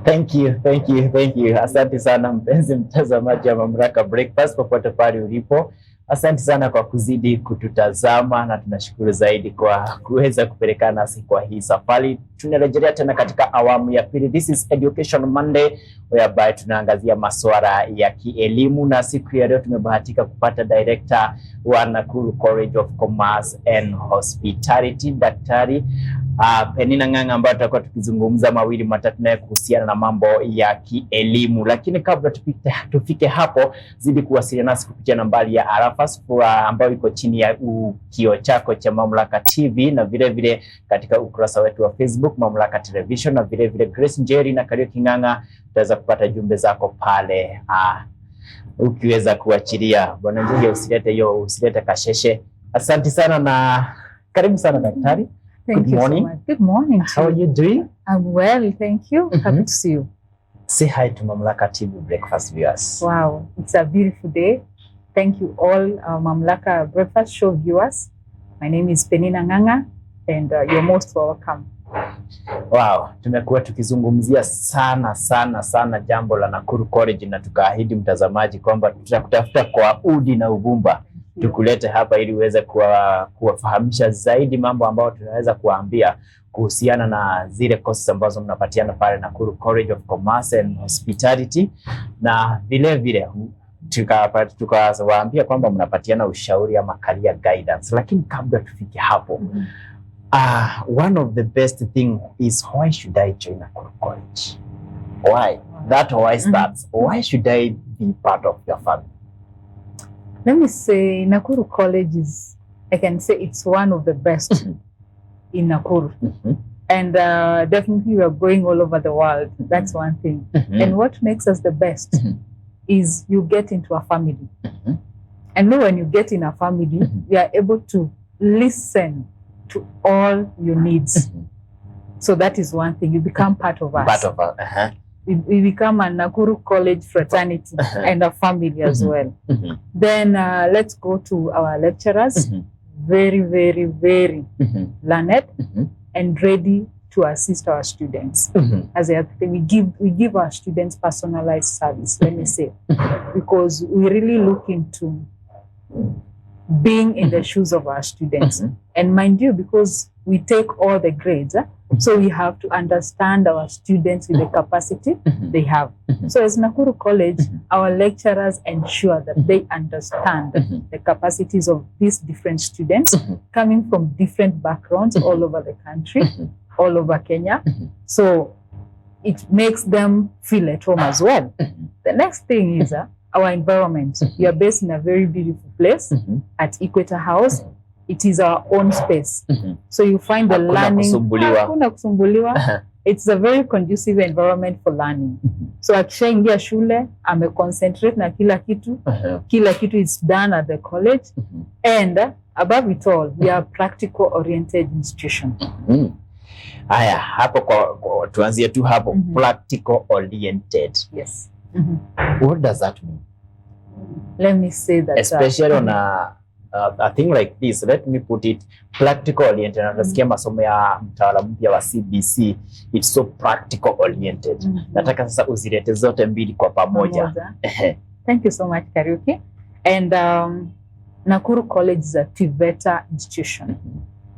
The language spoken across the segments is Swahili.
Thank you. Asante sana mpenzi mtazamaji wa Mamlaka Breakfast popote pale ulipo. Asante sana kwa kuzidi kututazama na tunashukuru zaidi kwa kuweza kupelekana nasi kwa hii safari. Tunarejelea tena katika awamu ya pili. This is Education Monday whereby tunaangazia masuala ya kielimu, na siku ya leo tumebahatika kupata director wa Nakuru College of Commerce and Hospitality, Daktari Peninah ambayo tutakuwa tukizungumza mawili matatu naye kuhusiana na mambo ya kielimu. Lakini kabla tufike hapo, zidi kuwasiliana nasi kupitia nambari ya Arafas ambayo iko chini ya kio chako cha Mamlaka TV, na vile vile katika ukurasa wetu wa Facebook Mamlaka Television, na vile vile Grace Njeri na Kariuki Ng'ang'a utaweza kupata jumbe zako pale ukiweza kuachilia. Bwana Njeri, usilete kasheshe. Asante sana na karibu sana daktari. Thank you so much. Good morning. How are you doing? I'm well, thank you. Happy to see you. Say hi to Mamlaka TV Breakfast viewers. Wow, it's a beautiful day. Thank you all Mamlaka Breakfast Show viewers. My name is Peninah and you're most welcome. Wow, tumekuwa tukizungumzia sana jambo la Nakuru College, na tukaahidi mtazamaji kwamba tutakutafuta kwa udi na uvumba tukulete hapa ili uweze kuwafahamisha zaidi mambo ambayo tunaweza kuambia kuhusiana na zile courses ambazo mnapatiana pale Nakuru College of Commerce and Hospitality, na vile vile tukawaambia kwamba mnapatiana ushauri ama career guidance. Lakini kabla tufike hapo, one of the best thing is, why should I join Nakuru College? Why starts? Why should I be part of your family? Let me say Nakuru College is, I can say it's one of the best in Nakuru. And definitely we are going all over the world. That's one thing. And what makes us the best is you get into a family. And when you get in a family, you are able to listen to all your needs. So that is one thing. You become part of us. Part of us. We become a Nakuru College fraternity and a family as well. Then let's go to our lecturers. Very, very, very learned and ready to assist our students. As we give our students personalized service, let me say, because we really look into being in the shoes of our students. And mind you, because we take all the grades, so we have to understand our students with the capacity they have. So as Nakuru College, our lecturers ensure that they understand the capacities of these different students coming from different backgrounds all over the country, all over Kenya. So it makes them feel at home as well. The next thing is our environment. We are based in a very beautiful place at Equator House. It is our own space. So you find the learning. Hakuna kusumbuliwa. It's a very conducive environment for learning. So akishaingia shule, concentrate na kila kitu. Kila kitu is done at the college. And above it all, we are a practical oriented institution. Aya, hapo tuanzie tu hapo, practical oriented. Yes. What does that mean? Let me say that. Especially on a thing like this, let me put it practical oriented. Nasikia masomo ya mtaala mpya wa CBC, it's so practical oriented. Nataka sasa uzilete zote mbili kwa pamoja. Thank you so much, Kariuki. And Nakuru College is a TVETA institution.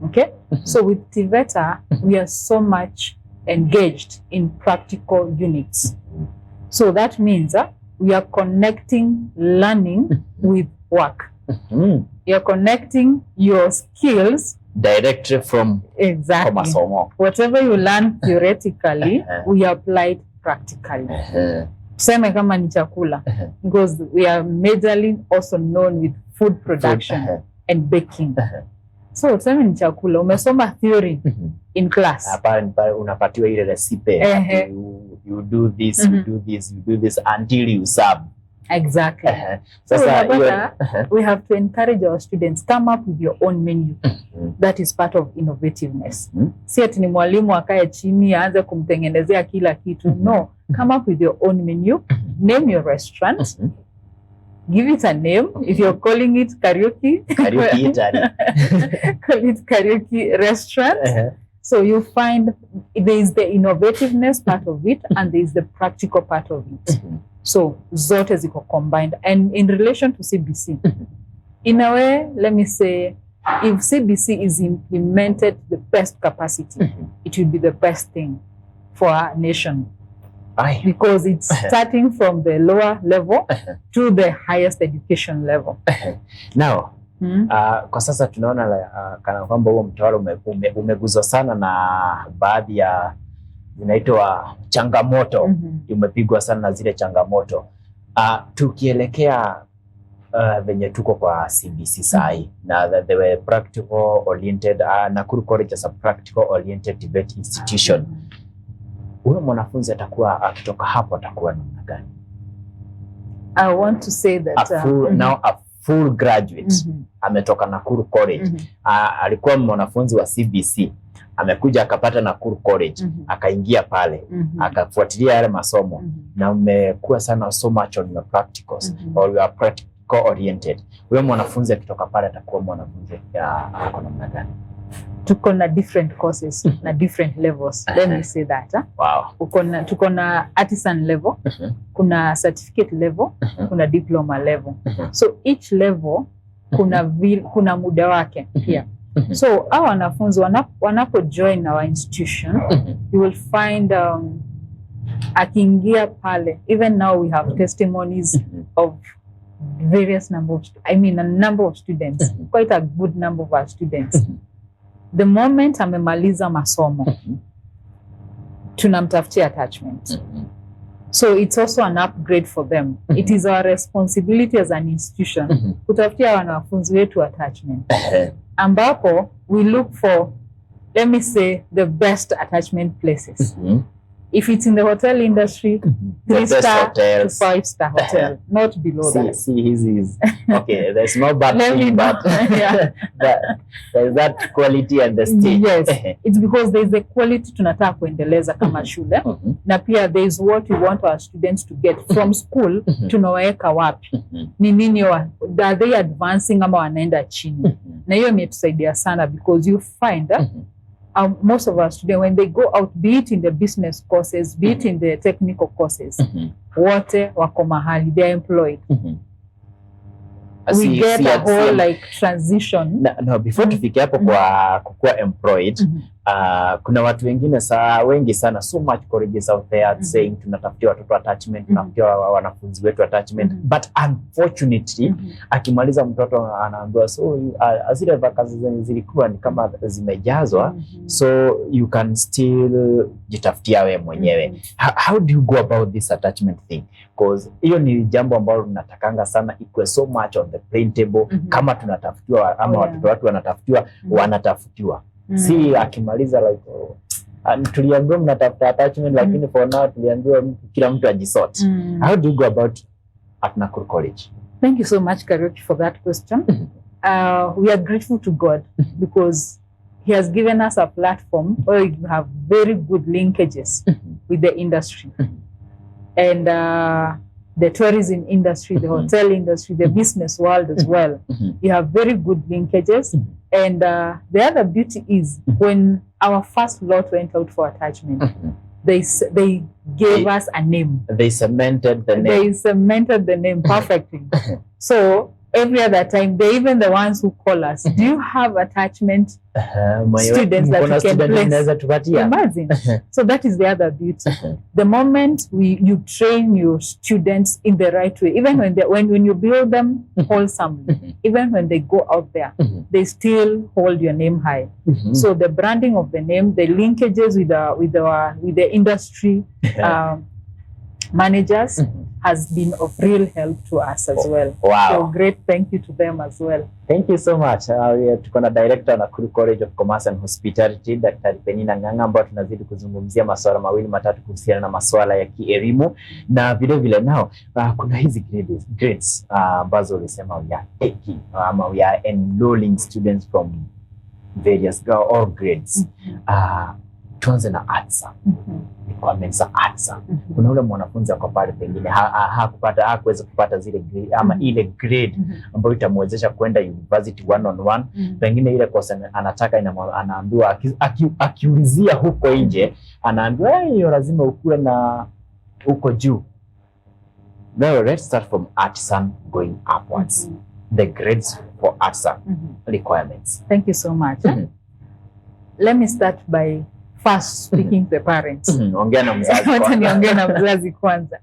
Okay? So with TVETA, we are so much engaged in practical units. So that means we are connecting learning with work. You're connecting your skills directly from masomo. Whatever you learn theoretically, we apply it practically. Same kama ni chakula, because we are majorly also known with food production and baking. So same ni chakula, umesoma theory in class. Hapa unapatiwa ile recipe. You do this, you do this, you do this until you serve. Exactly. So we have to encourage our students, come up with your own menu. That is part of innovativeness. Si ati ni mwalimu akae chini aanze kumtengenezea kila kitu. No, come up with your own menu. Name your restaurant. Give it a name. If you're calling it karaoke, Italy. Call it karaoke restaurant. So you find there is the innovativeness part of it and there is the practical part of it. So zote ziko combined. And in relation to CBC, in a way, let me say, if CBC is implemented to the best capacity, it will be the best thing for our nation. Because it's starting from the lower level to the highest education level. Now, kwa sasa tunaona kana kwamba huo mtaala umeguzwa sana na baadhi ya zinaitwa changamoto, umepigwa sana na zile changamoto. Tukielekea venye tuko kwa CBC sai na they were practical oriented, Nakuru College as a practical oriented debate institution. Huyo mwanafunzi atakuwa akitoka hapo atakuwa namna gani? I want to say that now a full graduate ametoka Nakuru College, alikuwa mwanafunzi wa CBC, amekuja akapata Nakuru College, akaingia pale, akafuatilia yale masomo, na umekuwa sana so much on your practicals, or you are practical oriented. Huyo mwanafunzi akitoka pale atakuwa mwanafunzi ako namna gani? Tuko na different courses na different levels. Let me say that. Wow. Tuko na artisan level, kuna certificate level, kuna diploma level. So each level kuna muda wake here. So our wanafunzi wanapo join our institution, you will find akiingia pale, even now we have testimonies of various a number of students, quite a good number of our students. The moment amemaliza masomo, tunamtafutia attachment. So it's also an upgrade for them. It is our responsibility as an institution kutafutia wanafunzi wetu attachment. Ambapo we look for, let me say, the best attachment places. If it's in the hotel industry, 3-star to 5-star hotel, not below that. See, his okay. There's no bad thing, but there's that quality and the stage. Yes, it's because there's the quality tunataka kuendeleza kama shule, na pia there's what we want our students to get from school. Tunaweka wapi? Ni nini are they advancing ama wanaenda chini? Na hiyo imetusaidia sana because you find most of our students, when they go out, be it in the business courses, be it in the technical courses, wote wako mahali, they are employed. We get a whole like transition. No, before tufike hapo kwa kukua employed, kuna watu wengine wengi sana, so much colleges out there saying tunatafutia watoto attachment, tunatafutia wanafunzi wetu attachment, but unfortunately akimaliza mtoto anaambiwa so zile vacancies zenye zilikuwa ni kama zimejazwa, so you can still jitafutia wewe mwenyewe. How do you go about this attachment thing? Because hiyo ni jambo ambalo tunatakanga sana ikuwe so much on the plain table. Kama tunatafutiwa ama watoto wanatafutiwa, wanatafutiwa. Si akimaliza like tuliambiwa mnatafuta attachment, lakini for now tuliambiwa kila mtu ajisort. How do you go about at Nakuru College? Thank you so much, Karaoke, for that question. We are grateful to God because He has given us a platform where you have very good linkages with the industry. And the tourism industry, the hotel industry, the business world as well. You have very good linkages. And the other beauty is when our first lot went out for attachment, they gave us a name. They cemented the name. They cemented the name perfectly. So every other time, they're even the ones who call us. Do you have attachment students that you can place? Imagine. So that is the other beauty. The moment you train your students in the right way, even when you build them wholesomely, even when they go out there, they still hold your name high. So the branding of the name, the linkages with the industry managers has been of real help to us as well. Wow. So great thank you to them as well. Thank you so much. Tuko na director na Nakuru College of Commerce and Hospitality, Dr. Peninah Ng'ang'a, ambao tunazidi kuzungumzia masuala mawili matatu kuhusiana na masuala ya kielimu, na vile vile nao kuna hizi grades ambazo ulisema we are taking ama we are enrolling students from various all grades. Tuanze na arts. requirements za arts. Kuna ule mwanafunzi ako pale pengine hakuweza kupata zile grade ama ile grade ambayo itamwezesha kwenda university one on one. Pengine ile course anataka anaambiwa akiulizia huko nje anaambiwa hiyo lazima ukuwe na uko juu. Now let's start from artisan going upwards. The grades for artisan requirements. Thank you so much. Let me start by first speaking to the parents. Ongea na mzazi kwanza. Niongea na mzazi kwanza.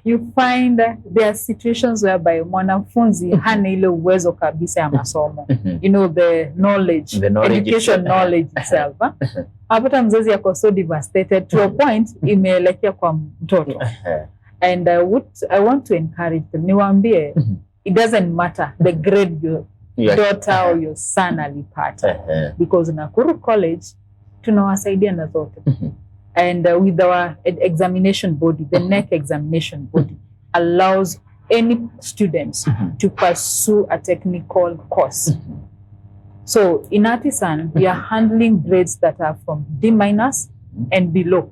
You find there are situations whereby mwanafunzi hana ile uwezo kabisa ya masomo. You know, the knowledge education knowledge itself. Hapata mzazi yako so devastated to a point imeelekea kwa mtoto. And I want to encourage them. Niwaambie, it doesn't matter the grade your daughter or your son alipata. Because Nakuru College tunawasaidia na zote. And with our examination body, the NEC examination body allows any students to pursue a technical course. So in artisan, we are handling grades that are from D- and below.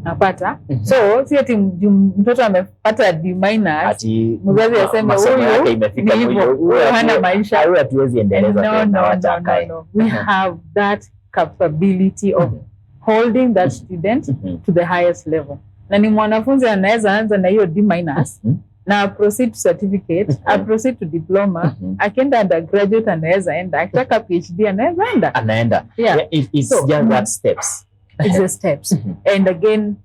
Napata. So si ati mtoto amepata D- mzazi aseme huyu imefika huyu hana maisha, au hatuwezi endeleza. No. We have that capability of holding that student to the highest level. Na ni mwanafunzi anaweza anza na hiyo D- na proceed to certificate, proceed to diploma, akienda undergraduate anaweza enda, akitaka PhD anaweza anaenda. Yeah. It's so, just that steps. It's the steps. And again,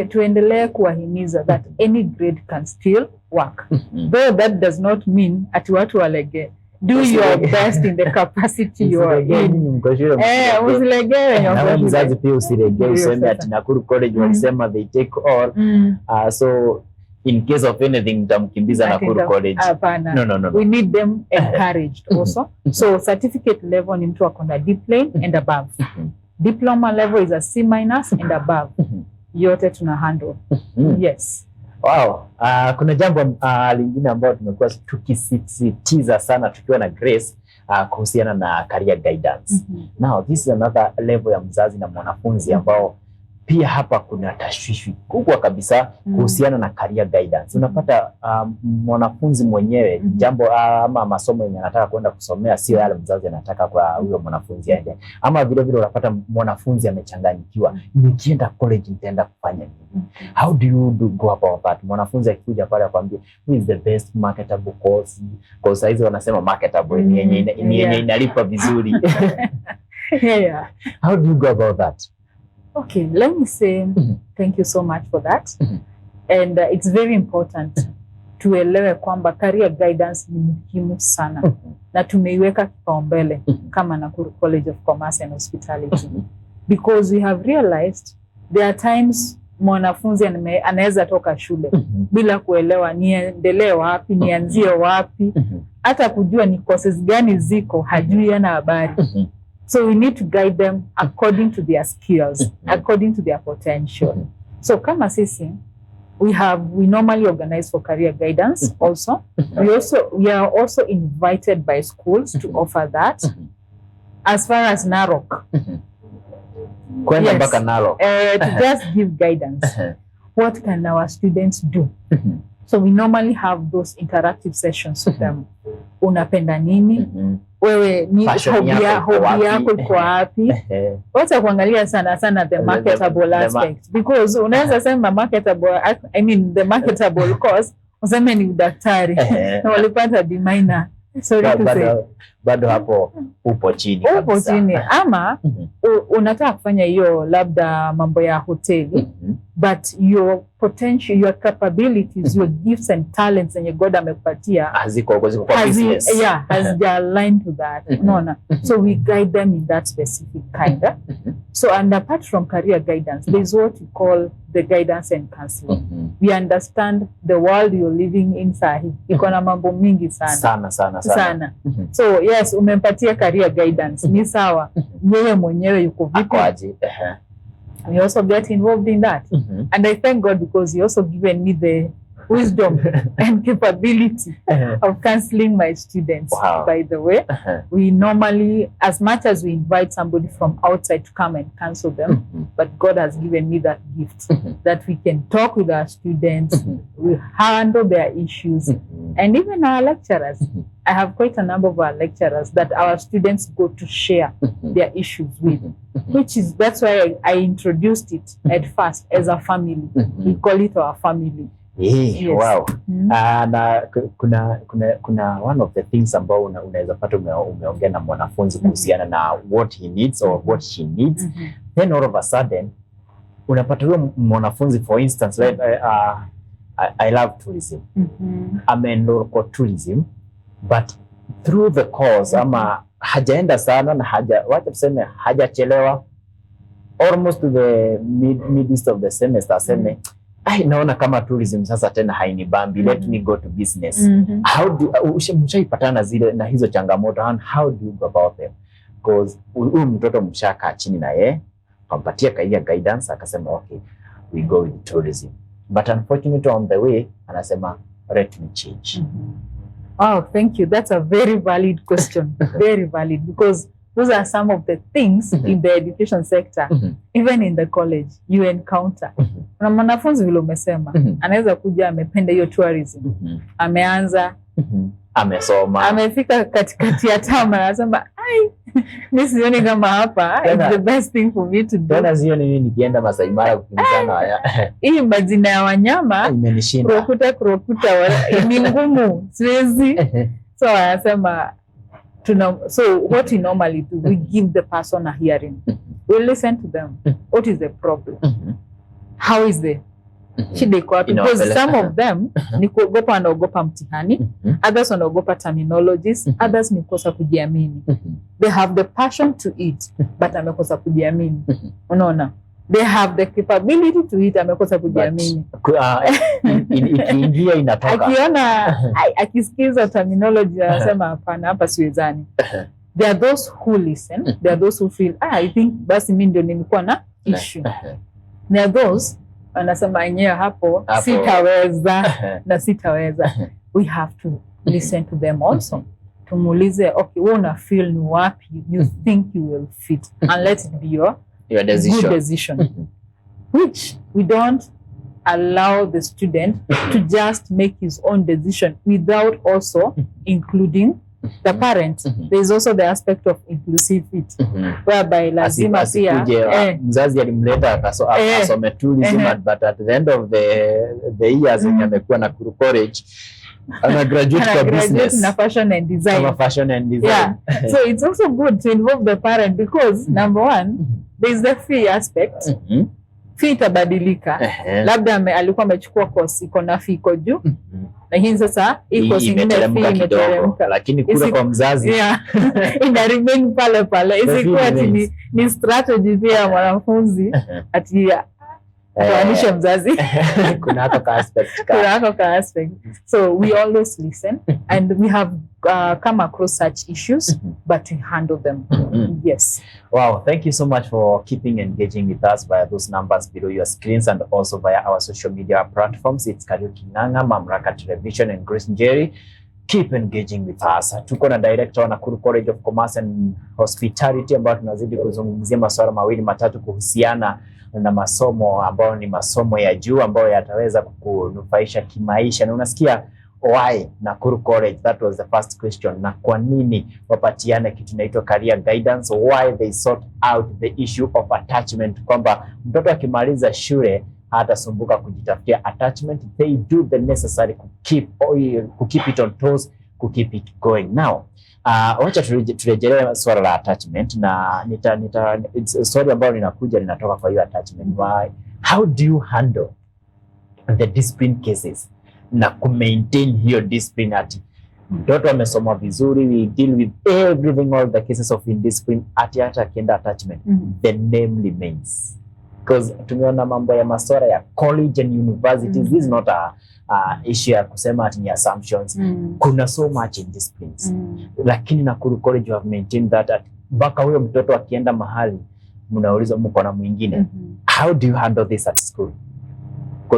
tuendelee kuwahimiza that any grade can still work. Though that does not mean ati watu walege. Do your best in the capacity you are in. Usilegee. Na mzazi pia usilegee useme ati Nakuru College walisema they take all. So in case of anything mtamkimbiza Nakuru College. No. We need them encouraged also. So certificate level ni mtu akona D plane and above. Diploma level is a C- and above. Yote tuna handle. Yes. Wow. Kuna jambo lingine ambalo tumekuwa tukisisitiza sana tukiwa na Grace kuhusiana na career guidance. Now this is another level ya mzazi na mwanafunzi ambao pia hapa kuna tashwishi kubwa kabisa kuhusiana na career guidance. Unapata mwanafunzi mwenyewe jambo ama masomo yenye anataka kwenda kusomea sio yale mzazi anataka kwa huyo mwanafunzi aende. Ama vile vile unapata mwanafunzi amechanganyikiwa, nikienda college nitaenda kufanya nini? How do you go about that? Mwanafunzi akikuja pale akwambia who is the best marketable course? Kwa sababu wanasema marketable ni yenye inalipa vizuri. Yeah. How do you go about that? Okay, let me say thank you so much for that. And it's very important tuelewe kwamba career guidance ni muhimu sana. Na tumeiweka kipaumbele kama Nakuru College of Commerce and Hospitality. Because we have realized there are times mwanafunzi anaweza toka shule bila kuelewa niendelee wapi, nianzie wapi, hata kujua ni courses gani ziko, hajui ana habari. So we need to guide them according to their skills, according to their potential. So kama sisi, we normally organize for career guidance also. We are also invited by schools to offer that. As far as Narok. Kwenda mpaka Narok. To just give guidance. What can our students do? So we normally have those interactive sessions with them. Unapenda nini? Wewe ni hobby yako iko wapi? Wacha kuangalia sana the marketable aspect. Because unaweza sema marketable, the marketable course, useme ni udaktari. Na walipata D-. Sorry to say. Bado hapo upo chini kabisa. Upo chini. Ama unataka kufanya hiyo labda mambo ya hoteli, but your potential, your capabilities, your gifts and talents and God amekupatia haziko kwa business. Yeah, has they aligned to that. So we guide them in that specific kind. So and apart from career guidance, there's what we call the guidance and counseling. We understand the world you're living in sahi. Iko na mambo mingi sana. Sana. So yes, umempatia career guidance. Ni sawa. Yeye mwenyewe yuko vipi? We also get involved in that. And I thank God because he also given me the wisdom and capability of counseling my students. Wow. By the way, we normally, as much as we invite somebody from outside to come and counsel them, but God has given me that gift that we can talk with our students, we handle their issues, and even our lecturers. I have quite a number of our lecturers that our students go to share their issues with, that's why I introduced it at first as a family. We call it our family. Yes. Wow. Na kuna one of the things ambao unaweza pata umeongea na mwanafunzi kuhusiana na what he needs or what she needs, then all of a sudden unapata huyo mwanafunzi, for instance, like, I love tourism. Amenroll kwa tourism, but through the course ama hajaenda sana na wacha tuseme hajachelewa, almost to the midst of the semester, aseme naona kama tourism sasa tena hainibambi, let me go to business. How do mshaipatana zile na hizo changamoto, and how do you go about them? Because huyu mtoto mshaka chini na yeye kampatia kaia guidance, akasema okay, we go with tourism, but unfortunately on the way anasema let me change. Oh, thank you. That's a very valid question. Very valid, because those are some of the things in the education sector, even in the college, you encounter. Na mwanafunzi vile umesema, anaweza kuja amependa hiyo tourism, ameanza, amesoma, amefika katikati ya term, anasema mimi sioni kama hapa it's the best thing for me to do. Tena sioni mimi nikienda Masai Mara kukimbizana haya. Hii majina ya wanyama imenishinda. Krokuta ni ngumu, siwezi. So anasema so what we normally do, we give the person a hearing. We listen to them. What is the problem? How is the shida iko wapi? Because some of them ni kuogopa, wanaogopa mtihani, others wanaogopa terminologies, others ni kukosa kujiamini. They have the passion to eat, but amekosa kujiamini. Unaona? They have the capability to eat, amekosa kujiamini. Ikiingia inatoka. Akiona akisikiza terminology anasema hapana, hapa siwezani. There are those who listen, there are those who feel I think basi mimi ndio nilikuwa na issue. There are those anasema yenyewe hapo sitaweza na sitaweza. We have to listen to them also. Tumuulize, okay, wewe una feel ni wapi you think you will fit, and let it be your decision. Good decision. Which we don't allow the student to just make his own decision without also including the parent. There is also the aspect of inclusivity, whereby lazima pia mzazi alimleta akasome tourism, but at the end of the years amekuwa na Nakuru College, ana graduate kwa business na fashion and design. Yeah. So it's also good to involve the parent, because number one, there is the fee aspect. Fee itabadilika. Labda alikuwa amechukua course iko na fee iko juu, lakini sasa iko singine fee imeteremka, lakini kule kwa mzazi ina remain pale. Isikuwa ni strategy pia mwanafunzi ati kuanisha mzazi. Kuna hako aspect. So we always listen, and we have come across such issues, but we handle them. Yes. Wow, thank you so much for keeping engaging with us via those numbers below your screens, and also via our social media platforms. It's Kariuki Ng'ang'a, Mamlaka Television, and Grace Njeri. Keep engaging with us. Tuko na director wa Nakuru College of Commerce and Hospitality, ambao tunazidi kuzungumzia masuala mawili matatu kuhusiana na masomo ambayo ni masomo ya juu ambayo yataweza kukunufaisha kimaisha. Na unasikia why Nakuru College, that was the first question. Na kwa nini wapatiane kitu inaitwa career guidance, why they sort out the issue of attachment, kwamba mtoto akimaliza shule hatasumbuka kujitafutia attachment. They do the necessary to keep it on toes, to keep it going. Now wacha turejelee swala la attachment, na swali ambalo linatoka kwa hiyo attachment. Why, how do you handle the discipline cases na maintain hiyo discipline? Ati mtoto amesoma vizuri, we deal with everything, all the cases of indiscipline, hata akienda attachment, the name remains. Because tumeona mambo ya masuala ya college and universities, this is not a issue ya kusema ati ni assumptions. Kuna so much indisciplines, lakini Nakuru College have maintained that mpaka huyo mtoto akienda mahali mnauliza mko na mwingine. How do you handle this at school?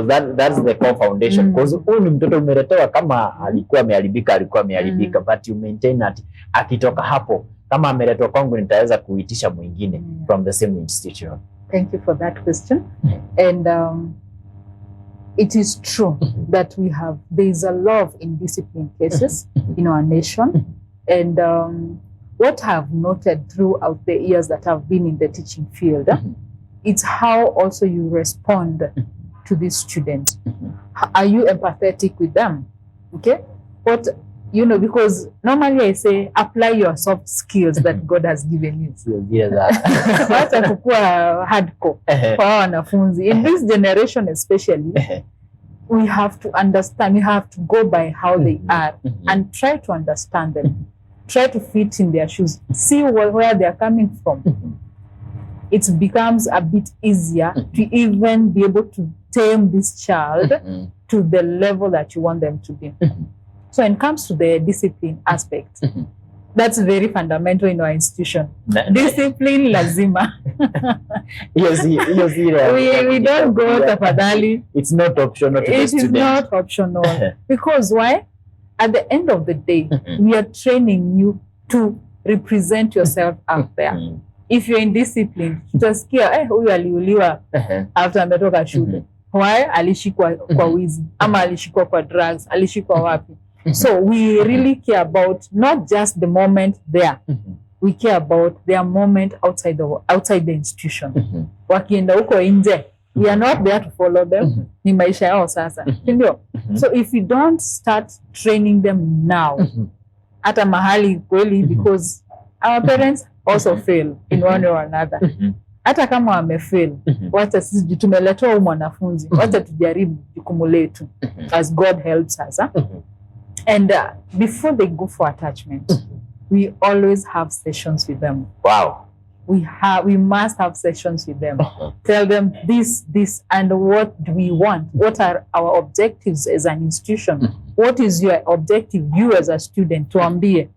because that's the core foundation. Because huyu ni mtoto umeletewa, kama alikuwa ameharibika, but you maintain that akitoka hapo kama ameletwa kwangu nitaweza kuitisha mwingine from the same institution. Thank you for that question. And it is true that there is a lot of indiscipline cases in our nation. And what I've noted throughout the years that I've been in the teaching field, it's how also you respond to these students. Are you empathetic with them? Okay? What, because normally I say, apply your soft skills that God has given you. Wacha kukua hardcore kwa wanafunzi. In this generation especially, we have to understand, we have to go by how they are and try to understand them. Try to fit in their shoes. See where they are coming from. It becomes a bit easier to even be able to tame this child to the level that you want them to be. So when it comes to the discipline aspect, that's very fundamental in our institution. Discipline lazima. We don't go tafadhali. It's not optional to the student. It is not optional. Because why? At the end of the day, we are training you to represent yourself out there. If you're indisciplined, tutasikia huyu aliuliwa after ametoka shule. Why? Alishikwa kwa wizi, ama alishikwa kwa drugs, alishikwa wapi. So we really care about not just the moment there. We care about their moment outside the institution. Wakienda huko nje, we are not there to follow them. Ni maisha yao sasa. Ndio. So if you don't start training them now, hata mahali kweli, because our parents also fail in one or another. Hata kama wamefail, wacha sisi tumeletwa huyu mwanafunzi, wacha tujaribu jukumu letu as God helps us. And before they go for attachment, we always have sessions with them. Wow. We must have sessions with them. Tell them this, and what do we want? What are our objectives as an institution? What is your objective, you as a student? Tuambie.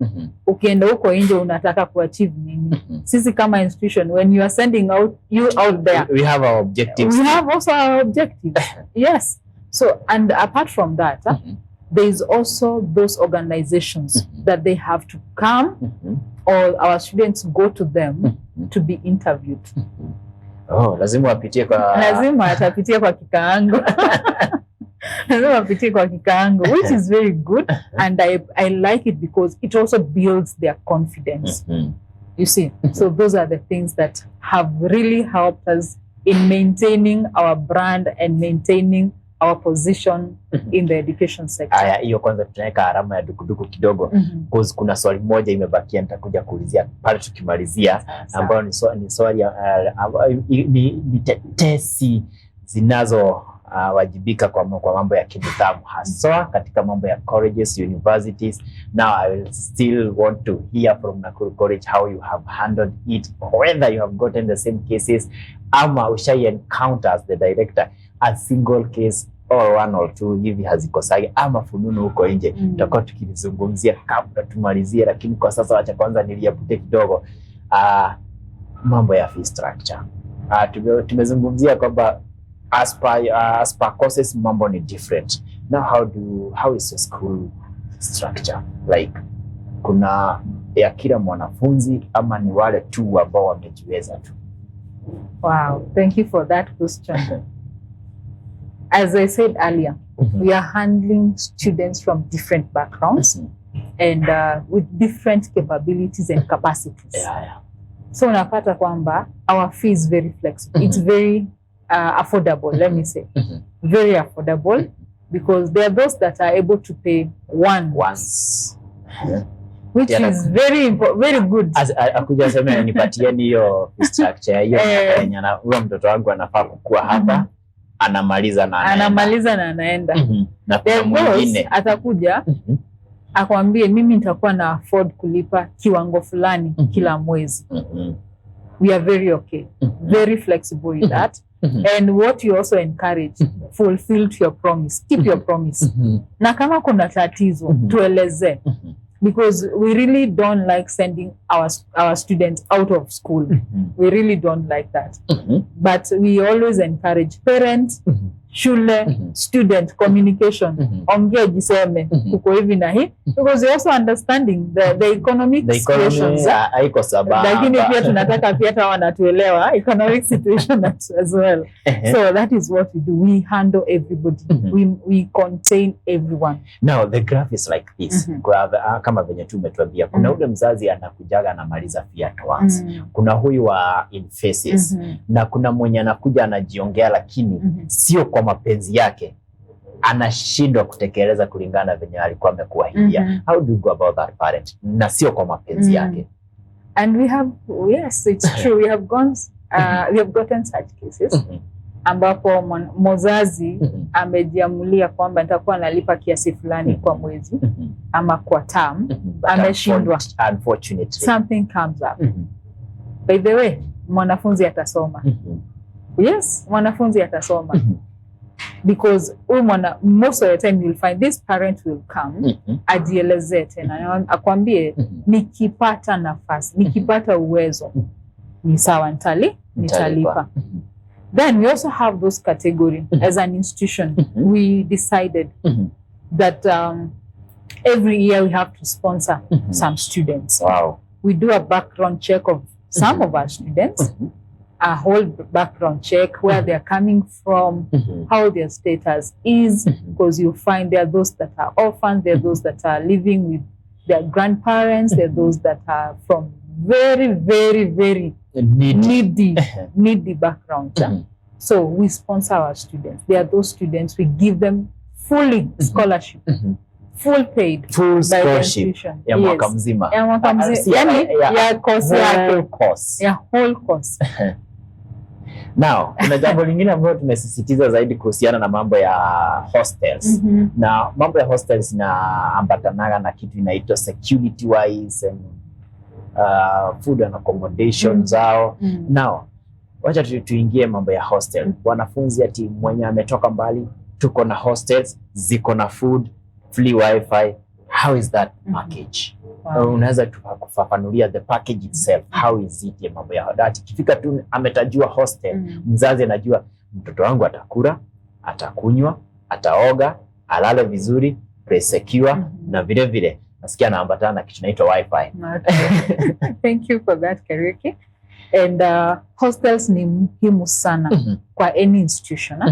Ukienda huko nje unataka kuachieve nini? Sisi kama institution, when you are sending you out there, we have our objectives. We have also our objectives. Yes. So, and apart from that, there is also those organizations that they have to come, or our students go to them to be interviewed. Oh, lazima wapitie kwa kikaango. Lazima wapitie kwa kikaango, which is very good, and I like it because it also builds their confidence. You see, so those are the things that have really helped us in maintaining our brand and maintaining our position in the education sector. Aya, hiyo kwanza tunaweka alama ya dukuduku kidogo, because kuna swali moja imebakia nitakuja kuulizia pale tukimalizia, ambayo ni swali ni tetesi zinazo wajibika kwa mambo ya kinidhamu, hasa katika mambo ya colleges, universities. Now I will still want to hear from Nakuru College how you have handled it, whether you have gotten the same cases ama ushai encounter as the director a single case or one or two hivi hazikosai ama fununu huko nje. Tutakuwa tukizungumzia kabla tumalizie, lakini kwa sasa wacha kwanza niliapute kidogo mambo ya fee structure. Tumezungumzia kwamba as per courses mambo ni different. Now how is your school structure? Like, kuna ya kila mwanafunzi ama ni wale tu ambao wamejiweza tu? Wow, thank you for that question. As I said earlier, we are handling students from different backgrounds and with different capabilities and capacities. So unapata kwamba our fee is very flexible. It's very affordable, let me say. Very affordable, because there are those that are able to pay once. Which is very good. Akuja sema nipatieni hiyo structure hiyo na huyo mtoto wangu anafaa kukua hapa, anamaliza na anaenda. Na kuna mwingine atakuja akwambie mimi nitakuwa na afford kulipa kiwango fulani kila mwezi. We are very okay, very flexible with that. And what you also encourage, fulfill your promise, keep your promise. Na kama kuna tatizo, tueleze. Because we really don't like sending our students out of school. We really don't like that. But we always encourage parents shule, student, communication, ongea jiseme, kuko hivi na hii, because you're also understanding the economic situations. Haiko sababu. Lakini pia tunataka pia hata wanatuelewa economic situation as well. So that is what we do. We handle everybody. We contain everyone. Now the graph is like this. Kama venye tu umetuambia, kuna ule mzazi anakujaga anamaliza fiat once. Kuna huyu wa in faces. Na kuna mwenye anakuja anajiongea lakini sio kwa mapenzi yake. Anashindwa kutekeleza kulingana venye alikuwa amekuahidia. How do you go about that parent? Na sio kwa mapenzi yake. And we have, yes, it's true. We have gotten such cases. Ambapo mzazi amejiamulia kwamba nitakuwa nalipa kiasi fulani kwa mwezi ama kwa term, ameshindwa. Unfortunately, something comes up. By the way, mwanafunzi atasoma. Yes, mwanafunzi atasoma. Because most of the time you'll find this parent will come, ajieleze tena, akwambie nikipata nafasi, nikipata uwezo, ni sawa nitalipa. Then we also have those categories. As an institution, we decided that every year we have to sponsor some students. Wow. We do a background check of some of our students, a whole background check, where they're coming from, how their status is, because you find there are those that are orphans, there are those that are living with their grandparents, there are those that are from very, very, very needy background. So we sponsor our students. There are those students, we give them fully scholarship, full paid, full scholarship ya mwaka mzima. Ya mwaka mzima. Yani ya course yake. Ya whole course. Now, kuna jambo lingine ambalo tumesisitiza zaidi kuhusiana na mambo ya hostels. Na mambo ya hostels inaambatana na kitu inaitwa security wise and food and accommodation zao. Now, wacha tuingie mambo ya hostel. Wanafunzi ati mwenye ametoka mbali, tuko na hostels, ziko na food, free wifi. How is that package? Unaweza kufafanulia the package itself. How is it ya mambo ya ati kifika tu ametajua hostel, mzazi anajua mtoto wangu atakula, atakunywa, ataoga, alale vizuri, secure, na vile vile nasikia naambatana na kitu inaitwa wifi. Thank you for that, Kariuki. And hostels ni muhimu sana kwa any institution,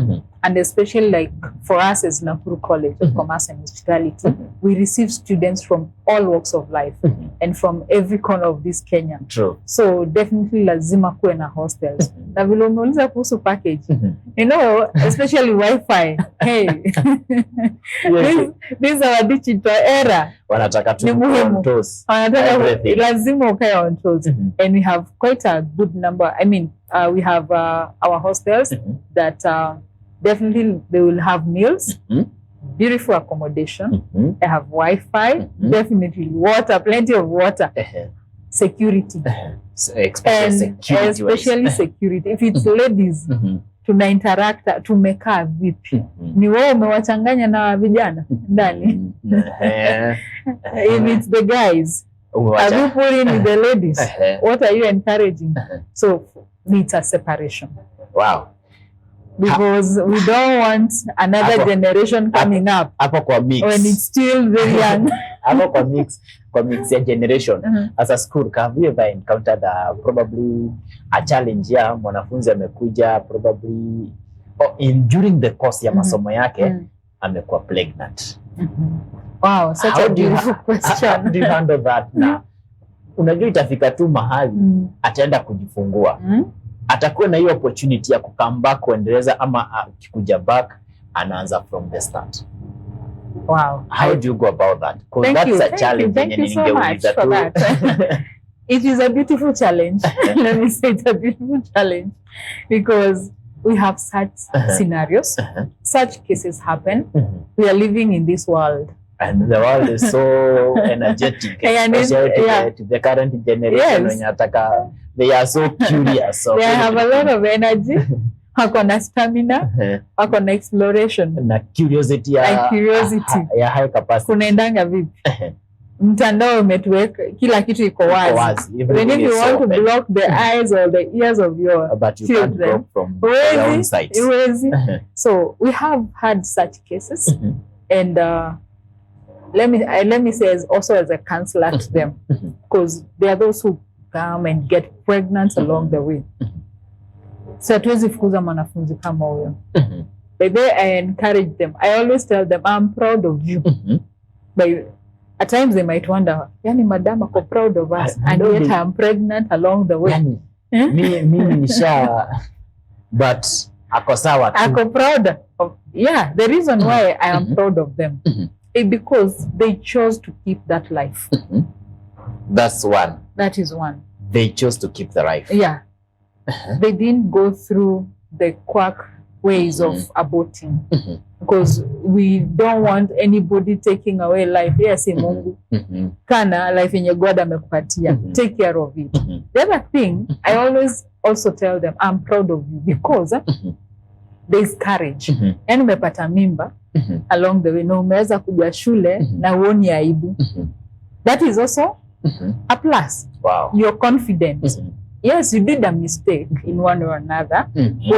and especially like for us as Nakuru College of Commerce and Hospitality, we receive students from all walks of life and from every corner of this Kenya. True. So definitely lazima kuwe na hostels. Na vile umeuliza kuhusu package, you know, especially wifi. Hey, this our digital era. Wanataka tu on toes. Lazima ukae on toes. And we have quite a good number. I mean, we have our hostels that definitely they will have meals, beautiful accommodation, they have Wi-Fi, definitely water, plenty of water, security, especially security. If it's ladies, tuna interact, tumekaa vipi? Ni wao umewachanganya na vijana ndani? If it's the guys, have you put in with the ladies? What are you encouraging? So it's a separation. Wow. Because we don't want another generation coming up kwa mix, when it's still very young. Kwa mix ya generation. As a school, have you ever encountered probably a challenge ya mwanafunzi amekuja probably during the course ya masomo yake amekuwa pregnant? Wow, such a beautiful question. How do you handle that now? Unajua itafika tu mahali ataenda kujifungua. Atakuwa na hiyo opportunity ya come back kuendeleza, ama akikuja back anaanza from the start. Wow. How do you go about that? Because that's a challenge. Thank you so much for that. It is a beautiful challenge. Let me say it's a beautiful challenge, because we have such scenarios, such cases happen. We are living in this world. And the world is so energetic, especially to the current generation. Yes. They are so curious. So they have a lot of energy. Wako na stamina, wako na exploration. Na curiosity ya high capacity. Kunaendanga vipi? mtandao umetuweka kila kitu iko wazi. Even if you want to block the eyes or the ears of your but you can't children, block from your own sites. So we have had such cases, and let me say also as a counselor to them, because there are those who come and get pregnant along the way. So hatuwezi fukuza mwanafunzi kama huyo. By the way, I encourage them. I always tell them, I'm proud of you. But at times they might wonder, yani madam ako proud of us, and yet I'm pregnant along the way. Mimi nisha, but ako sawa tu. Ako proud of, yeah, the reason why I am proud of them is because they chose to keep that life. That's one. That is one. They chose to keep the life. Yeah. They didn't go through the quack ways of aborting, because we don't want anybody taking away life. Yes, Mungu kana life yenye God amekupatia, take care of it. The other thing I always also tell them, I'm proud of you because there's courage. Yani umepata mimba along the way, na umeweza kuja shule na uoni aibu. That is also a plus. Wow. You're confident. Yes, you did a mistake in one or another.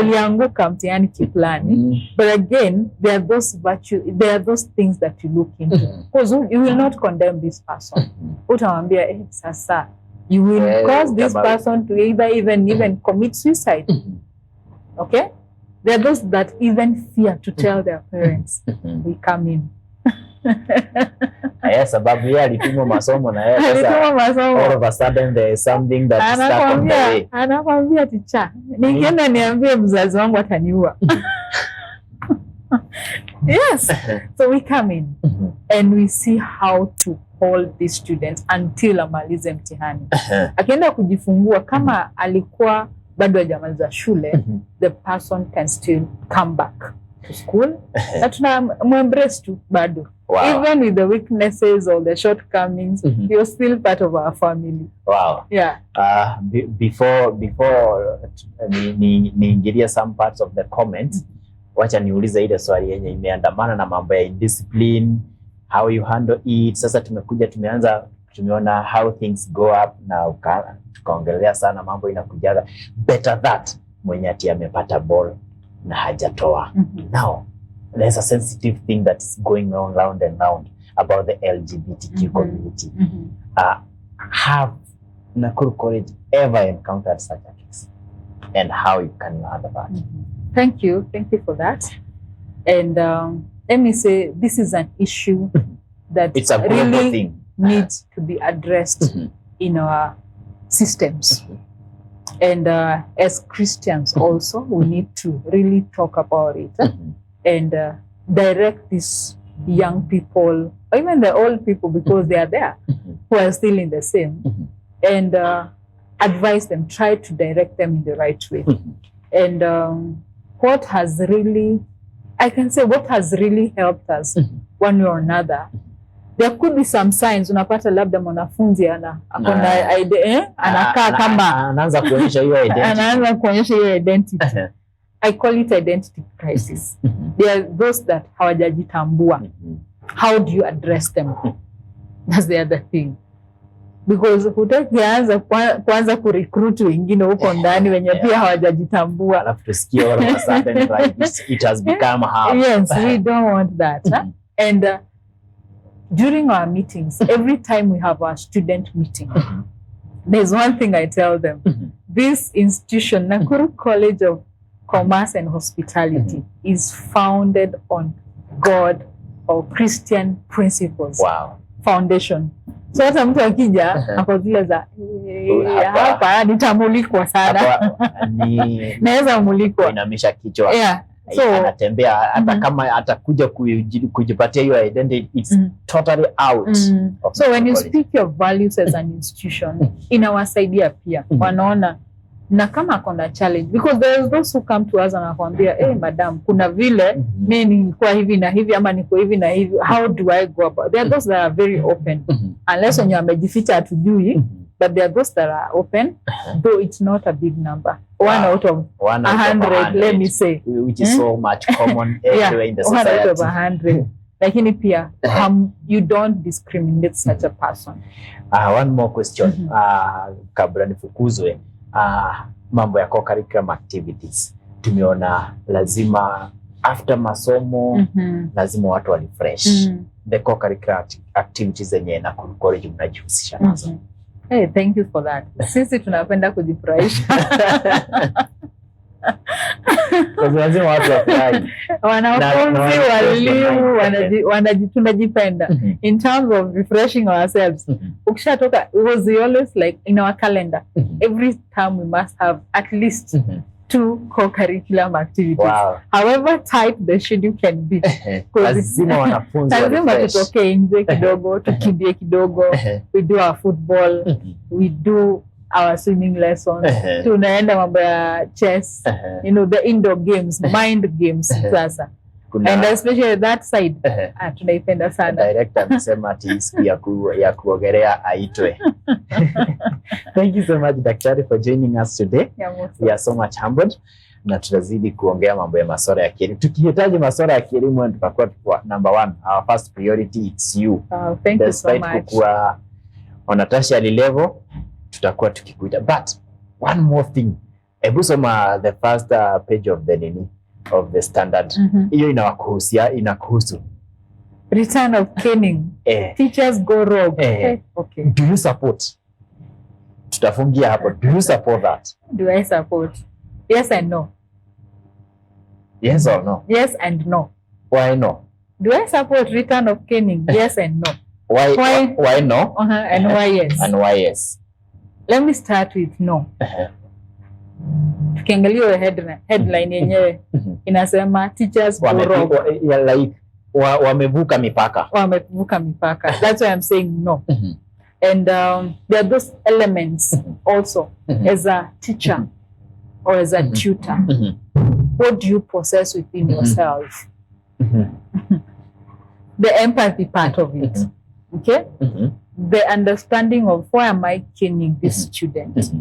Ulianguka mtihani kiplani. But again, there are those virtues, there are those things that you look into. Because you will not condemn this person. Utamwambia, sasa, you will cause this person to either even commit suicide. Okay? There are those that even fear to tell their parents. We come in. Yes, sababu yeye alitumwa masomo na yeye sasa all of a sudden there is something that is stuck on the way. Anakwambia ticha, ningeenda niambie mzazi wangu ataniua. Yes. So we come in and we see how to hold these students until amalize mtihani. Akienda kujifungua kama alikuwa bado hajamaliza shule, the person can still come back to school. Na tunamembrace tu bado. Wow. Even with the weaknesses or the shortcomings, you're still part of our family. Wow. Yeah. Before niingilia some parts of the comments, wacha niulize ile swali yenye imeandamana na mambo ya indiscipline, how you handle it. Sasa tumeona how things go up na tukaongelea sana mambo inakujaga better that mwenye ati amepata ball na hajatoa. Now there's a sensitive thing that is going on round and round about the LGBTQ community. Have Nakuru College ever encountered such a case? And how you can handle that? Thank you for that. And let me say, this is an issue that it's a really thing. Needs to be addressed in our systems. And as Christians also, we need to really talk about it and direct these young people, or even the old people, because they are there, who are still in the same, and advise them, try to direct them in the right way. And what has really, I can say, what has really helped us one way or another, there could be some signs. Unapata labda mwanafunzi anakaa kama anaanza kuonyesha hiyo identity. I call it identity crisis. There are those that hawajajitambua. How do you address them? That's the other thing. Because hutakianza kwanza kurecruit wengine huko ndani wenye pia hawajajitambua. Alafu tusikie all of a sudden right, it has become hard. Yes, we don't want that. And during our meetings, every time we have our student meeting, there's one thing I tell them. This institution, Nakuru College of Commerce and Hospitality, is founded on God or Christian principles. Wow. Foundation. So hata mtu akija hapo zile za hapa nitamulikwa sana. Naweza mulikwa. Inamisha kichwa. Yeah. So anatembea hata kama atakuja kujipatia hiyo identity, it's totally out. So when you speak your values as an institution, inawasaidia pia. Wanaona na kama kuna challenge, because there is those who come to us and anakuambia madam, kuna vile mimi nilikuwa hivi na hivi ama niko hivi na hivi, how do I go about? There are those that are very open, unless when you amejificha hatujui, but there are those that are open, though it's not a big number. One out of 100, let me say, which is so much common everywhere in the society. 1 out of 100. lakini pia you don't discriminate such a person. One more question. Kabla nifukuzwe, mambo ya co-curriculum activities. Tumeona lazima after masomo lazima watu wa refresh. The co-curriculum activities zenye Nakuru College mnajihusisha nazo. Hey, thank you for that. Sisi tunapenda kujifurahisha. Lazima watu wafurahi. Wanafunzi, walimu, tunajipenda. In terms of refreshing ourselves, ukishatoka, it was always like in our calendar. Every time we must have at least 2 co-curriculum activities. Wow. However tight the schedule can be. Lazima wanafunzi lazima tutoke nje kidogo, tukimbie kidogo. We do our football, we do our swimming lessons, tunaenda mambo ya chess, you know, the indoor games, mind games sasa. And especially that side, tunaipenda sana. Director amesema ati siku ya kuogelea aitwe. Thank you so much, Daktari, for joining us today. We are so much humbled. Na tutazidi kuongea mambo ya masuala ya kielimu. Tukihitaji masuala ya kielimu tutakuwa number 1. Our first priority it's you. Thank you so much. Kukua on a tertiary level tutakuwa tukikuita. But one more thing. Hebu soma the first page of the standard. Hiyo inakuhusu. Return of caning. Teachers go rogue. Okay. Do you support? Tutafungia hapo. Do you support that? Do I support? Yes and no. Yes or no? Yes and no. Why no? Do I support return of caning? Yes and no. Why no? And why yes? And why yes? Let me start with no. Tukiangalia headline yenyewe inasema teachers go rogue. Like wamevuka mipaka. Wamevuka mipaka. That's why I'm saying no. And there are those elements also as a teacher or as a tutor. What do you possess within yourself? The empathy part of it. Okay? The understanding of why am I caning this student?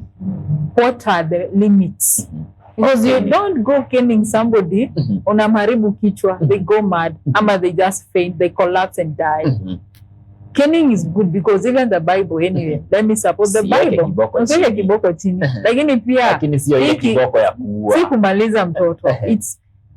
What are the limits? Because you don't go caning somebody, unamharibu kichwa, they go mad, ama they just faint, they collapse and die. Caning is good because even the Bible anyway, let me support the Bible. Usiweke kiboko chini. Lakini pia lakini sio ile kiboko ya kuua. Si kumaliza mtoto.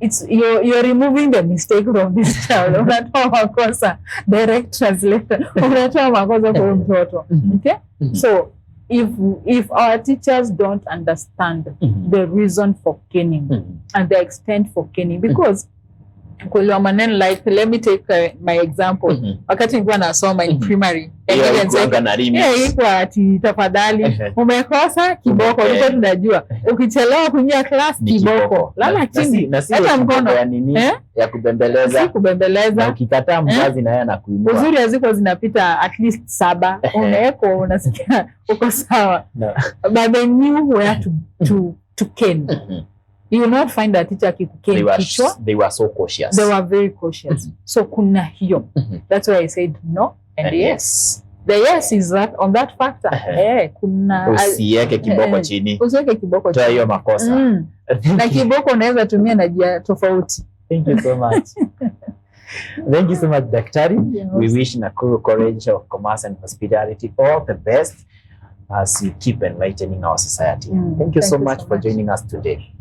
It's you're removing the mistake from this child. Unatoa makosa, direct translator. Unatoa makosa kwa mtoto. Okay? So if our teachers don't understand the reason for caning and the extent for caning, because kuelewa maneno, like let me take my example. Wakati nilikuwa nasoma in primary, ilikuwa ati tafadhali umekosa kiboko. Ulikuwa tunajua ukichelewa kuingia class kiboko, lala chini, hata mkono ya kubembeleza. Si kubembeleza, na ukikataa mzazi na yeye anakuinua. Uzuri haziko zinapita at least 7, unaweko unasikia uko sawa. But they knew where to cane. You will not find a teacher kikukeni kichwa. They were so cautious. They were very cautious. So kuna hiyo. That's why I said no and yes. The yes is that on that factor. Kuna usiweke kiboko chini. Usiweke kiboko chini. Toa hiyo makosa. Na kiboko unaweza tumia na njia tofauti. Thank you so much. Thank you so much, Daktari. Yes. We wish Nakuru College of Commerce and Hospitality all the best as you keep enlightening our society. Thank you so much for joining us today.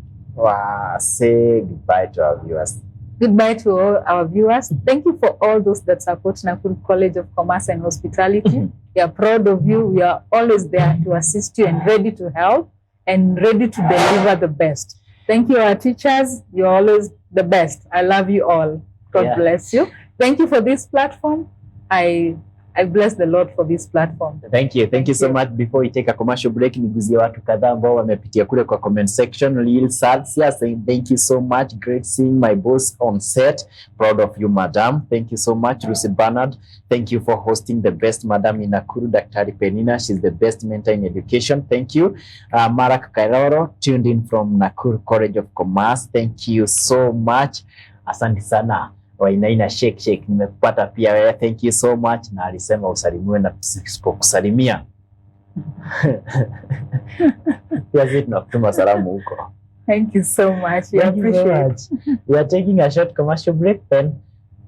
Say goodbye to our viewers. Goodbye to all our viewers. Thank you for all those that support Nakuru College of Commerce and Hospitality. We are proud of you. We are always there to assist you and ready to help and ready to deliver the best. Thank you, our teachers. You're always the best. I love you all. God bless you. Thank you for this platform. I bless the Lord for this platform. Thank you. Thank you so much. Before we take a commercial break, niguzie watu kadhaa ambao wamepitia kule kwa comment section. Lil Salsia saying thank you so much. Great seeing my boss on set. Proud of you, madam. Thank you so much. Lucy Bernard, thank you for hosting the best madam in Nakuru, Daktari Peninah. She's the best mentor in education. Thank you. Marak Kairoro, tuned in from Nakuru College of Commerce. Thank you so much. Asante sana. Wainaina shake nimekupata pia wewe, thank you so much. Na alisema usalimiwe na sipokusalimia pia sisi tunakutuma salamu huko. Thank you so much. We appreciate. We are taking a short commercial break, then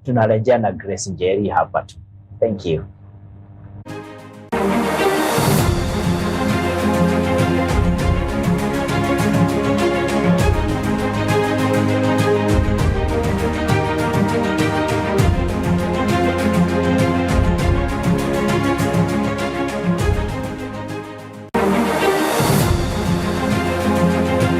tunarejea na Grace Njeri hapa tu. Thank you.